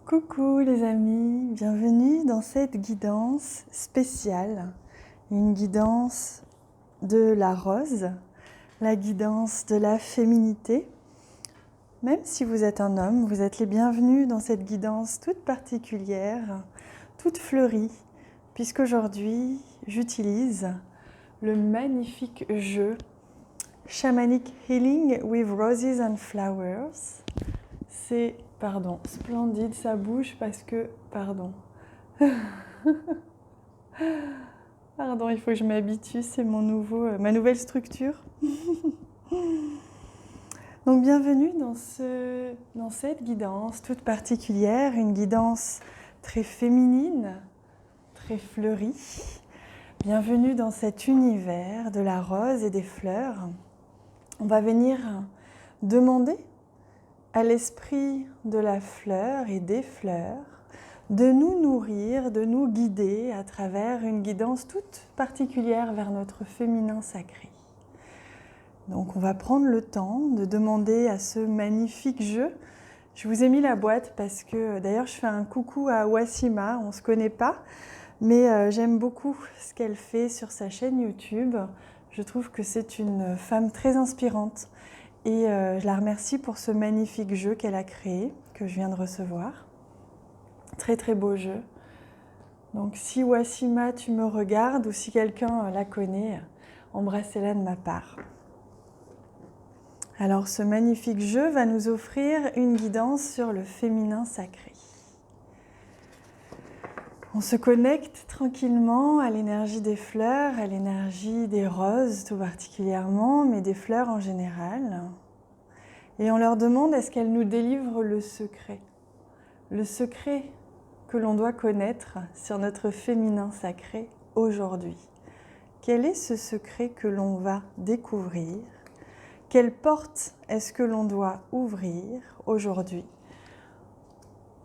Coucou les amis, bienvenue dans cette guidance spéciale, une guidance de la rose, la guidance de la féminité. Même si vous êtes un homme, vous êtes les bienvenus dans cette guidance toute particulière, toute fleurie, puisqu'aujourd'hui j'utilise le magnifique jeu Shamanic Healing with Roses and Flowers. C'est, splendide, ça bouge parce que, Pardon, il faut que je m'habitue, c'est ma nouvelle structure. Donc bienvenue dans cette guidance toute particulière, une guidance très féminine, très fleurie. Bienvenue dans cet univers de la rose et des fleurs. On va venir demander à l'esprit de la fleur et des fleurs de nous nourrir, de nous guider à travers une guidance toute particulière vers notre féminin sacré. Donc on va prendre le temps de demander à ce magnifique jeu. Je vous ai mis la boîte parce que, d'ailleurs je fais un coucou à Wassima, on ne se connaît pas, mais j'aime beaucoup ce qu'elle fait sur sa chaîne YouTube. Je trouve que c'est une femme très inspirante. Et je la remercie pour ce magnifique jeu qu'elle a créé, que je viens de recevoir. Très très beau jeu. Donc si Wassima tu me regardes ou si quelqu'un la connaît, embrassez-la de ma part. Alors ce magnifique jeu va nous offrir une guidance sur le féminin sacré. On se connecte tranquillement à l'énergie des fleurs, à l'énergie des roses tout particulièrement, mais des fleurs en général. Et on leur demande est-ce qu'elles nous délivrent le secret que l'on doit connaître sur notre féminin sacré aujourd'hui. Quel est ce secret que l'on va découvrir? Quelle porte est-ce que l'on doit ouvrir aujourd'hui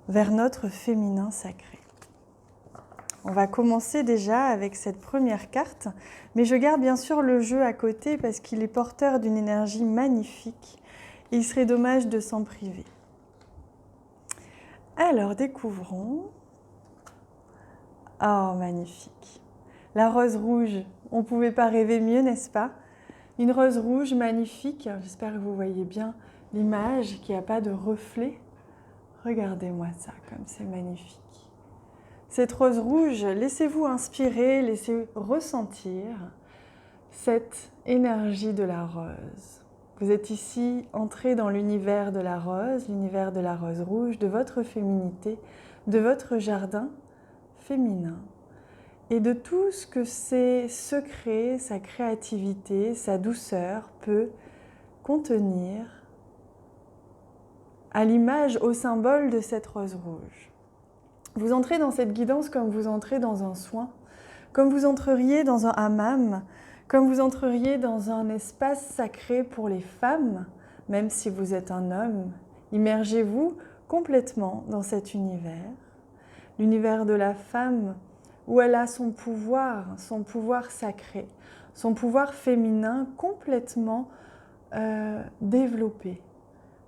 vers notre féminin sacré? On va commencer déjà avec cette première carte, mais je garde bien sûr le jeu à côté parce qu'il est porteur d'une énergie magnifique. Il serait dommage de s'en priver. Alors, découvrons. Oh, magnifique. La rose rouge. On ne pouvait pas rêver mieux, n'est-ce pas? Une rose rouge magnifique. J'espère que vous voyez bien l'image, qu'il n'y a pas de reflet. Regardez-moi ça, comme c'est magnifique. Cette rose rouge, laissez-vous inspirer, laissez ressentir cette énergie de la rose. Vous êtes ici entré dans l'univers de la rose rouge, de votre féminité, de votre jardin féminin et de tout ce que ses secrets, sa créativité, sa douceur peut contenir à l'image, au symbole de cette rose rouge. Vous entrez dans cette guidance comme vous entrez dans un soin, comme vous entreriez dans un hammam, comme vous entreriez dans un espace sacré pour les femmes, même si vous êtes un homme. Immergez-vous complètement dans cet univers, l'univers de la femme où elle a son pouvoir sacré, son pouvoir féminin complètement développé.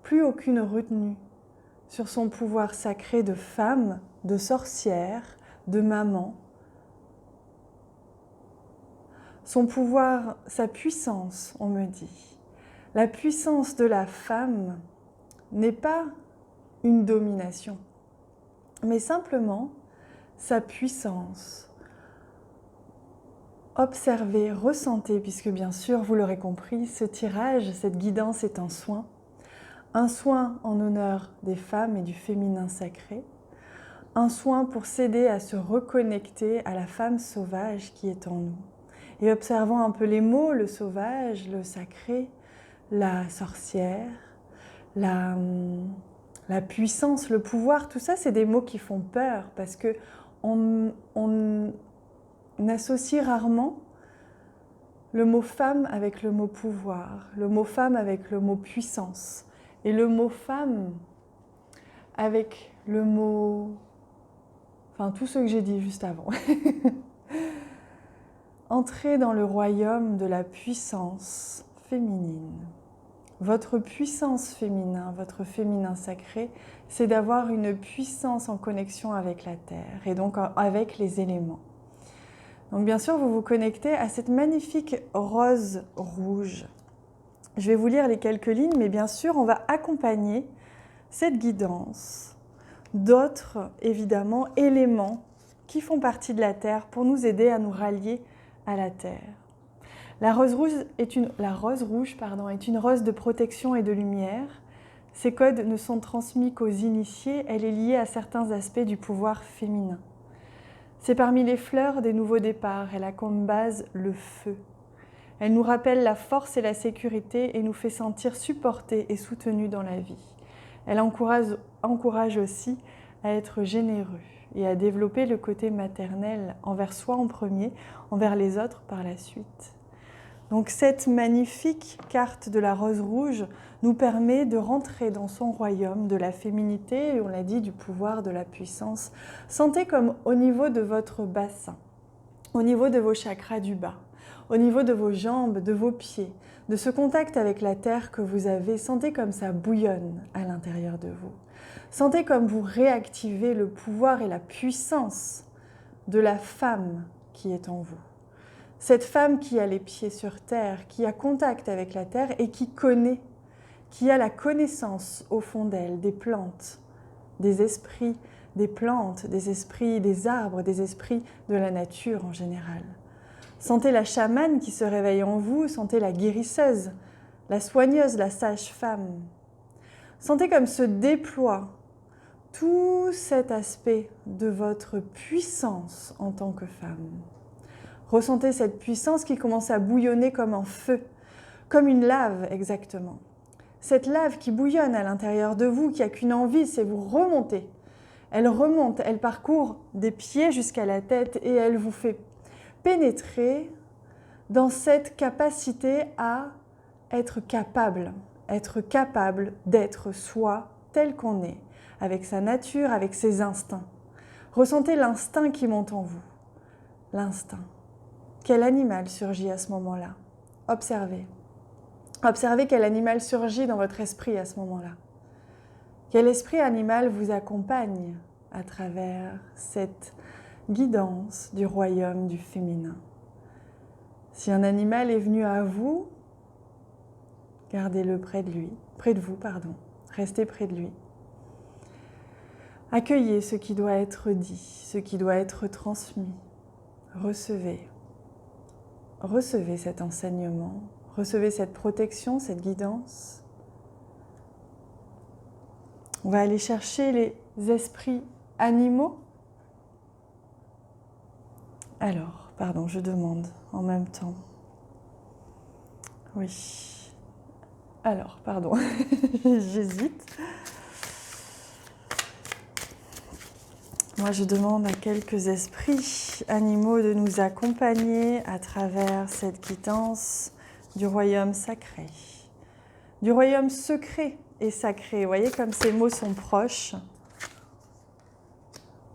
Plus aucune retenue sur son pouvoir sacré de femme, de sorcière, de maman. Son pouvoir, sa puissance, on me dit. La puissance de la femme n'est pas une domination, mais simplement sa puissance. Observez, ressentez, puisque bien sûr, vous l'aurez compris, ce tirage, cette guidance est un soin en honneur des femmes et du féminin sacré, un soin pour s'aider à se reconnecter à la femme sauvage qui est en nous. Et observant un peu les mots, le sauvage, le sacré, la sorcière, la puissance, le pouvoir, tout ça, c'est des mots qui font peur parce que on associe rarement le mot femme avec le mot pouvoir, le mot femme avec le mot puissance et le mot femme avec le mot... Enfin, tout ce que j'ai dit juste avant. Entrez dans le royaume de la puissance féminine. Votre puissance féminin, votre féminin sacré, c'est d'avoir une puissance en connexion avec la terre et donc avec les éléments. Donc bien sûr, vous vous connectez à cette magnifique rose rouge. Je vais vous lire les quelques lignes, mais bien sûr, on va accompagner cette guidance d'autres, évidemment, éléments qui font partie de la terre pour nous aider à nous rallier à la terre. La rose rouge est une rose de protection et de lumière. Ces codes ne sont transmis qu'aux initiés, elle est liée à certains aspects du pouvoir féminin. C'est parmi les fleurs des nouveaux départs, elle a comme base le feu. Elle nous rappelle la force et la sécurité et nous fait sentir supportés et soutenus dans la vie. Elle encourage aussi à être généreux et à développer le côté maternel envers soi en premier, envers les autres par la suite. Donc cette magnifique carte de la rose rouge nous permet de rentrer dans son royaume de la féminité et on l'a dit du pouvoir, de la puissance. Sentez comme au niveau de votre bassin, au niveau de vos chakras du bas, au niveau de vos jambes, de vos pieds, de ce contact avec la terre que vous avez, sentez comme ça bouillonne à l'intérieur de vous. Sentez comme vous réactivez le pouvoir et la puissance de la femme qui est en vous. Cette femme qui a les pieds sur terre, qui a contact avec la terre et qui connaît, qui a la connaissance au fond d'elle des plantes, des esprits, des plantes, des esprits, des arbres, des esprits de la nature en général. Sentez la chamane qui se réveille en vous, sentez la guérisseuse, la soigneuse, la sage-femme. Sentez comme se déploie tout cet aspect de votre puissance en tant que femme. Ressentez cette puissance qui commence à bouillonner comme un feu, comme une lave exactement. Cette lave qui bouillonne à l'intérieur de vous, qui n'a qu'une envie, c'est vous remonter. Elle remonte, elle parcourt des pieds jusqu'à la tête et elle vous fait pénétrer dans cette capacité à être capable d'être soi tel qu'on est, avec sa nature, avec ses instincts. Ressentez l'instinct qui monte en vous, l'instinct. Quel animal surgit à ce moment-là? Observez. Observez quel animal surgit dans votre esprit à ce moment-là. Quel esprit animal vous accompagne à travers cette guidance du royaume du féminin. Si un animal est venu à vous, gardez-le près de vous. Restez près de lui. Accueillez ce qui doit être dit, ce qui doit être transmis. Recevez cet enseignement, recevez cette protection, cette guidance. On va aller chercher les esprits animaux. Alors, pardon, je demande en même temps. Oui. Alors, pardon, j'hésite. Moi, je demande à quelques esprits animaux de nous accompagner à travers cette guidance du royaume sacré, du royaume secret et sacré. Vous voyez comme ces mots sont proches.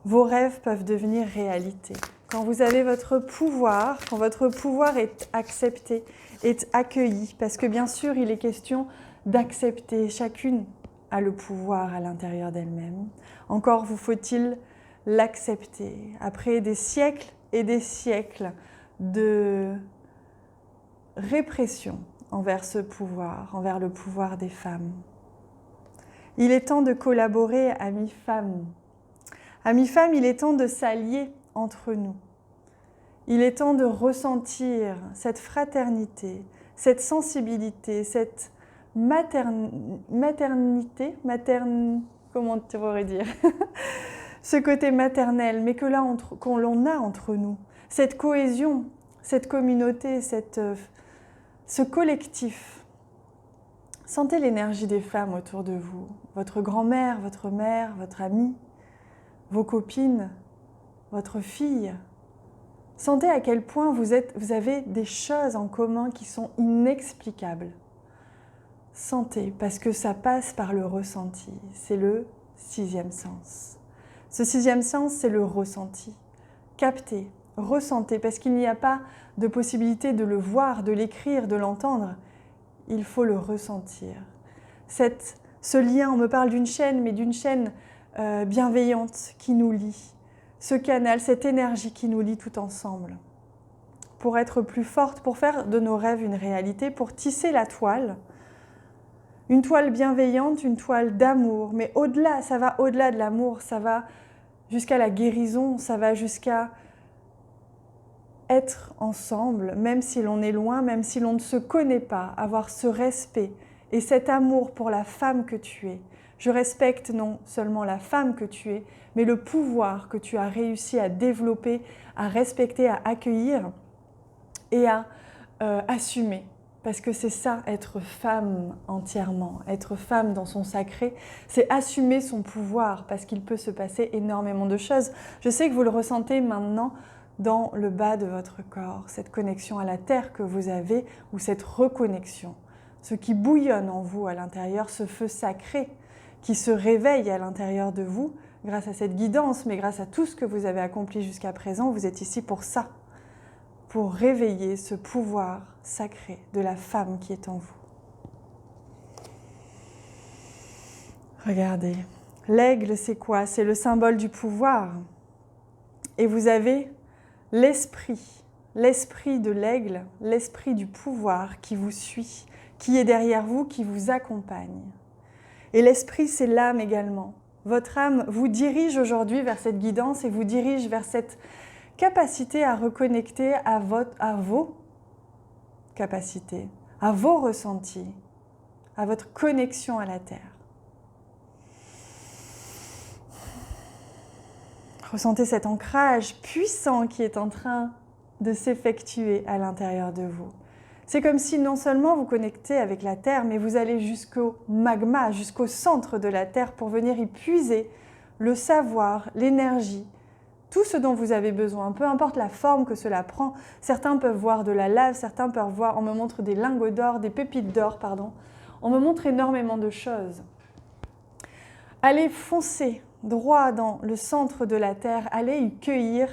Vos rêves peuvent devenir réalité. Quand vous avez votre pouvoir, quand votre pouvoir est accepté, est accueilli, parce que bien sûr, il est question d'accepter. Chacune a le pouvoir à l'intérieur d'elle-même. Encore vous faut-il l'accepter. Après des siècles et des siècles de répression envers ce pouvoir, envers le pouvoir des femmes. Il est temps de collaborer, amis femmes. Amis femmes, il est temps de s'allier entre nous. Il est temps de ressentir cette fraternité, cette sensibilité, cette comment tu pourrais dire ce côté maternel, mais qu'on l'on a entre nous. Cette cohésion, cette communauté, ce collectif. Sentez l'énergie des femmes autour de vous. Votre grand-mère, votre mère, votre amie, vos copines, votre fille. Sentez à quel point vous avez des choses en commun qui sont inexplicables. Sentez, parce que ça passe par le ressenti. C'est le 6e sens. Ce 6e sens, c'est le ressenti. Captez, ressentez, parce qu'il n'y a pas de possibilité de le voir, de l'écrire, de l'entendre. il faut le ressentir. Ce lien, on me parle d'une chaîne, mais d'une chaîne bienveillante qui nous lie. Ce canal, cette énergie qui nous lie tout ensemble. Pour être plus forte, pour faire de nos rêves une réalité, pour tisser la toile. Une toile bienveillante, une toile d'amour. Mais au-delà, ça va au-delà de l'amour, ça va jusqu'à la guérison, ça va jusqu'à être ensemble, même si l'on est loin, même si l'on ne se connaît pas, avoir ce respect et cet amour pour la femme que tu es. Je respecte non seulement la femme que tu es, mais le pouvoir que tu as réussi à développer, à respecter, à accueillir et à assumer. Parce que c'est ça, être femme entièrement, être femme dans son sacré, c'est assumer son pouvoir, parce qu'il peut se passer énormément de choses. Je sais que vous le ressentez maintenant dans le bas de votre corps, cette connexion à la terre que vous avez, ou cette reconnexion. Ce qui bouillonne en vous à l'intérieur, ce feu sacré qui se réveille à l'intérieur de vous, grâce à cette guidance, mais grâce à tout ce que vous avez accompli jusqu'à présent, vous êtes ici pour ça. Pour réveiller ce pouvoir sacré de la femme qui est en vous. Regardez, l'aigle c'est quoi? C'est le symbole du pouvoir. Et vous avez l'esprit de l'aigle, l'esprit du pouvoir qui vous suit, qui est derrière vous, qui vous accompagne. Et l'esprit c'est l'âme également. Votre âme vous dirige aujourd'hui vers cette guidance et vous dirige vers cette capacité à reconnecter à vos capacités, à vos ressentis, à votre connexion à la Terre. Ressentez cet ancrage puissant qui est en train de s'effectuer à l'intérieur de vous. C'est comme si non seulement vous connectez avec la Terre, mais vous allez jusqu'au magma, jusqu'au centre de la Terre pour venir y puiser le savoir, l'énergie, tout ce dont vous avez besoin, peu importe la forme que cela prend. Certains peuvent voir de la lave, certains peuvent voir, on me montre des lingots d'or, des pépites d'or, pardon. On me montre énormément de choses. Allez foncer droit dans le centre de la Terre, allez y cueillir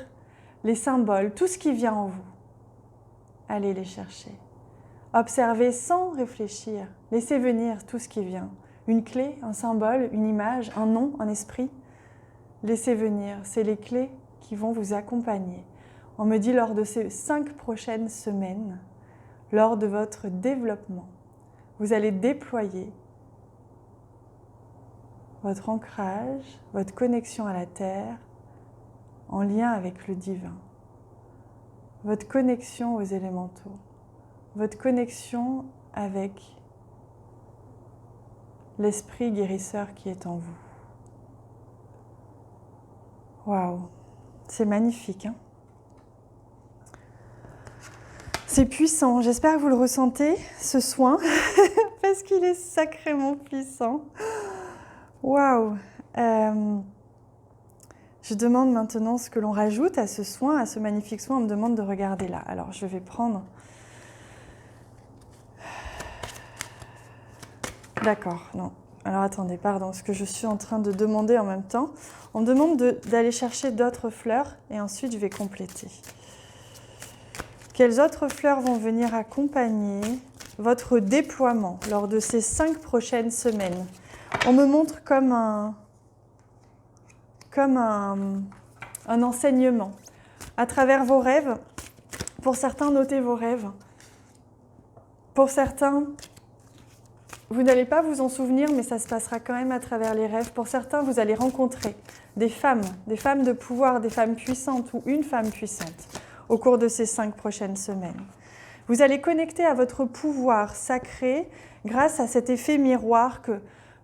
les symboles, tout ce qui vient en vous. Allez les chercher. Observez sans réfléchir, laissez venir tout ce qui vient. Une clé, un symbole, une image, un nom, un esprit. Laissez venir, c'est les clés qui vont vous accompagner. On me dit lors de ces 5 prochaines semaines, lors de votre développement, vous allez déployer votre ancrage, votre connexion à la Terre en lien avec le divin, votre connexion aux élémentaux, votre connexion avec l'esprit guérisseur qui est en vous. Waouh, c'est magnifique, hein? C'est puissant, j'espère que vous le ressentez, ce soin, parce qu'il est sacrément puissant. Waouh! Je demande maintenant ce que l'on rajoute à ce soin, à ce magnifique soin. On me demande de regarder là. Alors, je vais prendre... D'accord, non. Alors, attendez, pardon, ce que je suis en train de demander en même temps. On me demande d'aller chercher d'autres fleurs et ensuite, je vais compléter. Quelles autres fleurs vont venir accompagner votre déploiement lors de ces 5 prochaines semaines? On me montre comme un enseignement. À travers vos rêves, pour certains, notez vos rêves. Pour certains, vous n'allez pas vous en souvenir, mais ça se passera quand même à travers les rêves. Pour certains, vous allez rencontrer des femmes de pouvoir, des femmes puissantes ou une femme puissante au cours de ces 5 prochaines semaines. Vous allez connecter à votre pouvoir sacré grâce à cet effet miroir que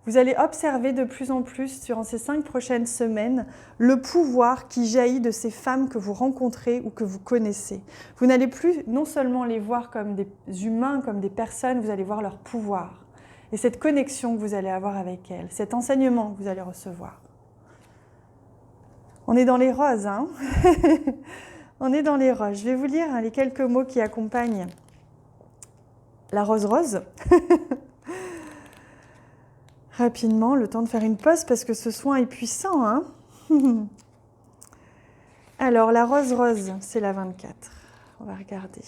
vous allez observer de plus en plus durant ces 5 prochaines semaines, le pouvoir qui jaillit de ces femmes que vous rencontrez ou que vous connaissez. Vous n'allez plus non seulement les voir comme des humains, comme des personnes, vous allez voir leur pouvoir. Et cette connexion que vous allez avoir avec elles, cet enseignement que vous allez recevoir. On est dans les roses, hein? On est dans les roses. Je vais vous lire les quelques mots qui accompagnent la rose rose. Rapidement, le temps de faire une pause parce que ce soin est puissant, hein? Alors, la rose rose, c'est la 24. On va regarder.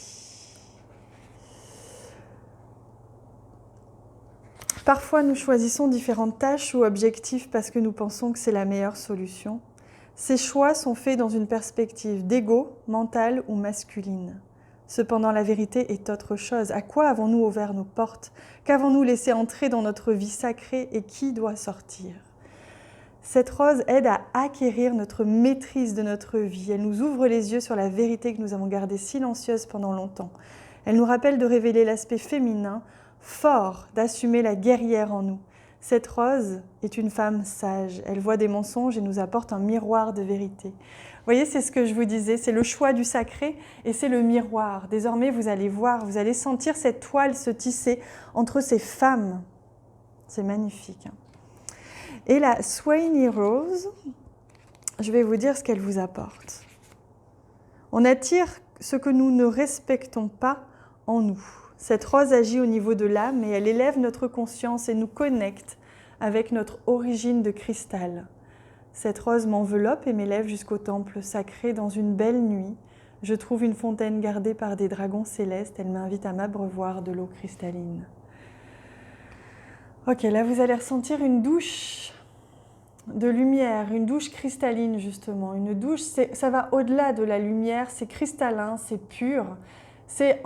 Parfois, nous choisissons différentes tâches ou objectifs parce que nous pensons que c'est la meilleure solution. Ces choix sont faits dans une perspective d'ego, mentale ou masculine. Cependant, la vérité est autre chose. À quoi avons-nous ouvert nos portes? Qu'avons-nous laissé entrer dans notre vie sacrée et qui doit sortir? Cette rose aide à acquérir notre maîtrise de notre vie. Elle nous ouvre les yeux sur la vérité que nous avons gardée silencieuse pendant longtemps. Elle nous rappelle de révéler l'aspect féminin, fort, d'assumer la guerrière en nous. Cette rose est une femme sage. Elle voit des mensonges et nous apporte un miroir de vérité. Vous voyez, c'est ce que je vous disais, c'est le choix du sacré et c'est le miroir. Désormais, vous allez voir, vous allez sentir cette toile se tisser entre ces femmes. C'est magnifique. Et la Swainy Rose, je vais vous dire ce qu'elle vous apporte. On attire ce que nous ne respectons pas en nous. Cette rose agit au niveau de l'âme et elle élève notre conscience et nous connecte avec notre origine de cristal. Cette rose m'enveloppe et m'élève jusqu'au temple sacré dans une belle nuit. Je trouve une fontaine gardée par des dragons célestes. Elle m'invite à m'abreuvoir de l'eau cristalline. Ok, là vous allez ressentir une douche de lumière, une douche cristalline justement. Une douche, ça va au-delà de la lumière, c'est cristallin, c'est pur. C'est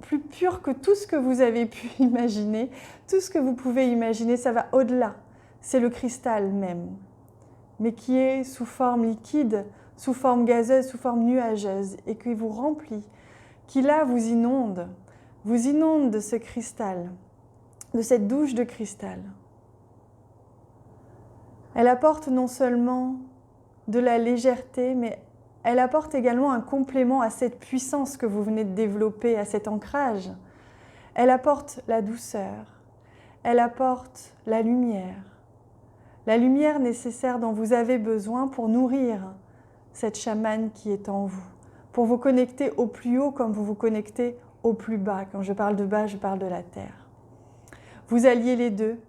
plus pur que tout ce que vous avez pu imaginer. Tout ce que vous pouvez imaginer, ça va au-delà. C'est le cristal même, mais qui est sous forme liquide, sous forme gazeuse, sous forme nuageuse, et qui vous remplit, qui là vous inonde de ce cristal, de cette douche de cristal. Elle apporte non seulement de la légèreté, mais elle apporte également un complément à cette puissance que vous venez de développer, à cet ancrage. Elle apporte la douceur, elle apporte la lumière nécessaire dont vous avez besoin pour nourrir cette chamane qui est en vous, pour vous connecter au plus haut comme vous vous connectez au plus bas. Quand je parle de bas, je parle de la terre. Vous alliez les deux,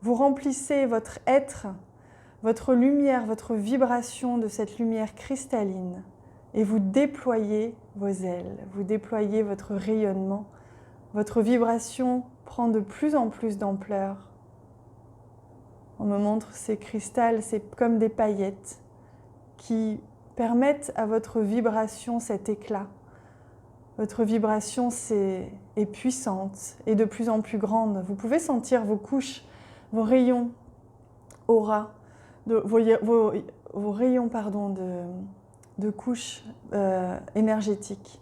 vous remplissez votre être, votre lumière, votre vibration de cette lumière cristalline et vous déployez vos ailes, vous déployez votre rayonnement. Votre vibration prend de plus en plus d'ampleur. On me montre ces cristals, c'est comme des paillettes qui permettent à votre vibration cet éclat. Votre vibration est puissante et de plus en plus grande. Vous pouvez sentir vos couches, vos rayons aura, vos rayons de couches énergétiques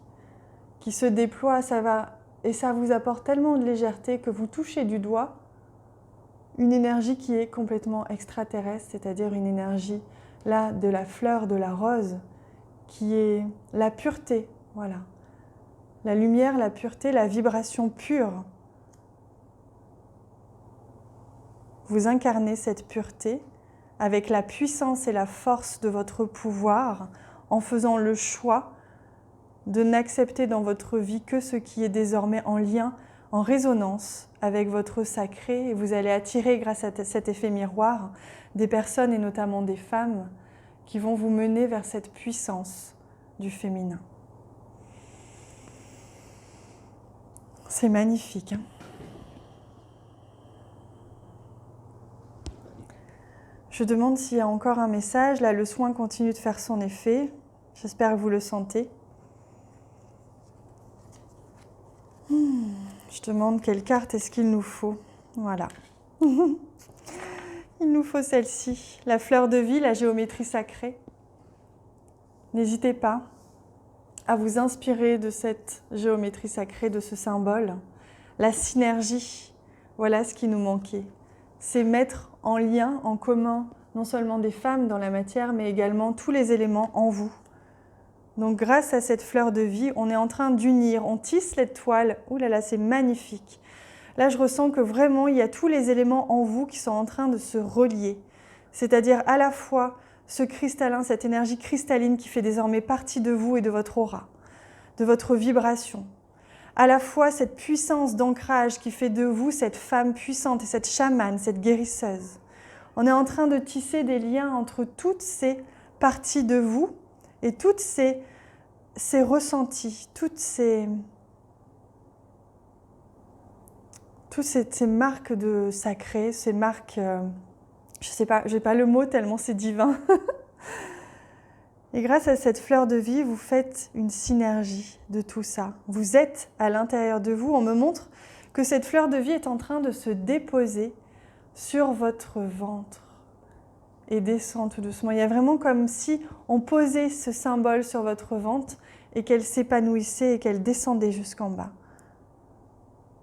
qui se déploient, et ça vous apporte tellement de légèreté que vous touchez du doigt une énergie qui est complètement extraterrestre, c'est-à-dire une énergie là de la fleur de la rose, qui est la pureté, voilà. La lumière, la pureté, la vibration pure. Vous incarnez cette pureté avec la puissance et la force de votre pouvoir en faisant le choix de n'accepter dans votre vie que ce qui est désormais en lien, en résonance avec votre sacré. Et vous allez attirer, grâce à cet effet miroir, des personnes et notamment des femmes qui vont vous mener vers cette puissance du féminin. C'est magnifique, hein ? Je demande s'il y a encore un message. Là, le soin continue de faire son effet. J'espère que vous le sentez. Je demande quelle carte est-ce qu'il nous faut. Voilà. Il nous faut celle-ci. La fleur de vie, la géométrie sacrée. N'hésitez pas à vous inspirer de cette géométrie sacrée, de ce symbole. La synergie, voilà ce qui nous manquait. C'est mettre en lien, en commun, non seulement des femmes dans la matière, mais également tous les éléments en vous. Donc grâce à cette fleur de vie, on est en train d'unir, on tisse cette toile. Ouh là là, c'est magnifique. Là, je ressens que vraiment, il y a tous les éléments en vous qui sont en train de se relier. C'est-à-dire à la fois ce cristallin, cette énergie cristalline qui fait désormais partie de vous et de votre aura, de votre vibration. À la fois cette puissance d'ancrage qui fait de vous cette femme puissante et cette chamane, cette guérisseuse. On est en train de tisser des liens entre toutes ces parties de vous et toutes ces ressentis, toutes ces toutes ces marques de sacré, ces marques, je sais pas, j'ai pas le mot tellement c'est divin. Et grâce à cette fleur de vie, vous faites une synergie de tout ça. Vous êtes à l'intérieur de vous. On me montre que cette fleur de vie est en train de se déposer sur votre ventre et descend tout doucement. Il y a vraiment comme si on posait ce symbole sur votre ventre et qu'elle s'épanouissait et qu'elle descendait jusqu'en bas.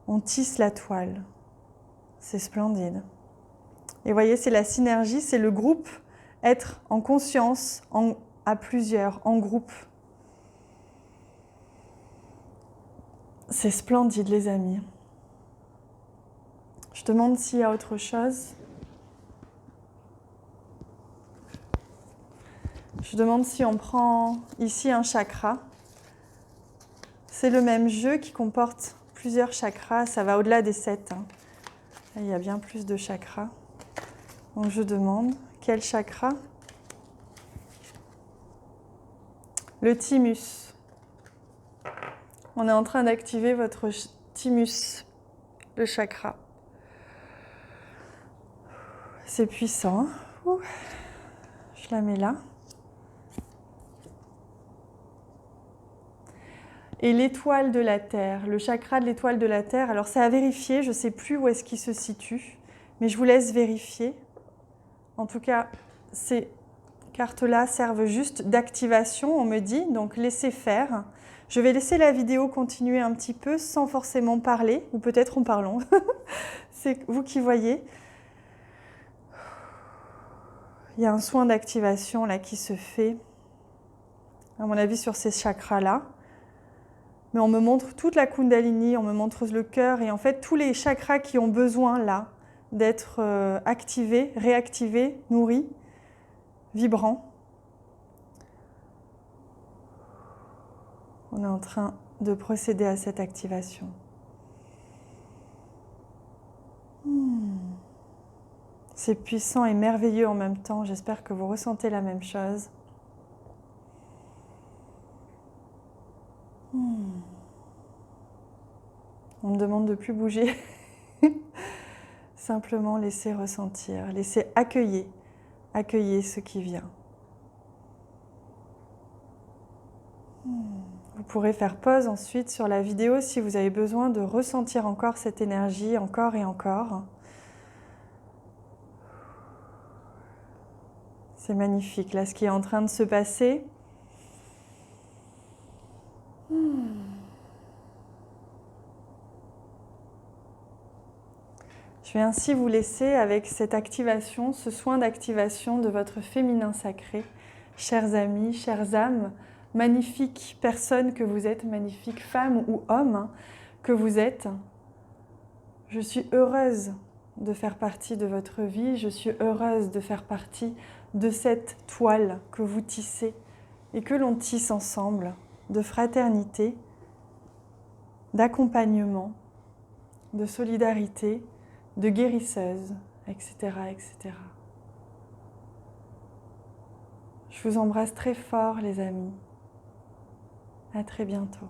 On tisse la toile. C'est splendide. Et vous voyez, c'est la synergie, c'est le groupe, être en conscience, à plusieurs, en groupe. C'est splendide, les amis. Je demande s'il y a autre chose. Je demande si on prend ici un chakra. C'est le même jeu qui comporte plusieurs chakras. Ça va au-delà des 7. Hein. Là, il y a bien plus de chakras. Donc je demande quel chakra? Le thymus. On est en train d'activer votre thymus, le chakra. C'est puissant. Ouh. Je la mets là. Et l'étoile de la Terre, le chakra de l'étoile de la Terre, alors c'est à vérifier, je ne sais plus où est-ce qu'il se situe, mais je vous laisse vérifier. En tout cas, ces cartes-là servent juste d'activation, on me dit, donc laissez faire. Je vais laisser la vidéo continuer un petit peu sans forcément parler, ou peut-être en parlant. C'est vous qui voyez. Il y a un soin d'activation là qui se fait, à mon avis, sur ces chakras-là. Mais on me montre toute la Kundalini, on me montre le cœur et en fait tous les chakras qui ont besoin là d'être activés, réactivés, nourris, vibrants. On est en train de procéder à cette activation. C'est puissant et merveilleux en même temps. J'espère que vous ressentez la même chose. On me demande de ne plus bouger. Simplement laisser ressentir, laisser accueillir ce qui vient. Vous pourrez faire pause ensuite sur la vidéo si vous avez besoin de ressentir encore cette énergie, encore et encore. C'est magnifique, là, ce qui est en train de se passer. Je vais ainsi vous laisser avec cette activation, ce soin d'activation de votre féminin sacré. Chers amis, chères âmes, magnifiques personnes que vous êtes, magnifiques femmes ou hommes que vous êtes. Je suis heureuse de faire partie de votre vie, je suis heureuse de faire partie de cette toile que vous tissez et que l'on tisse ensemble, de fraternité, d'accompagnement, de solidarité, de guérisseuse, etc., etc. Je vous embrasse très fort, les amis. À très bientôt.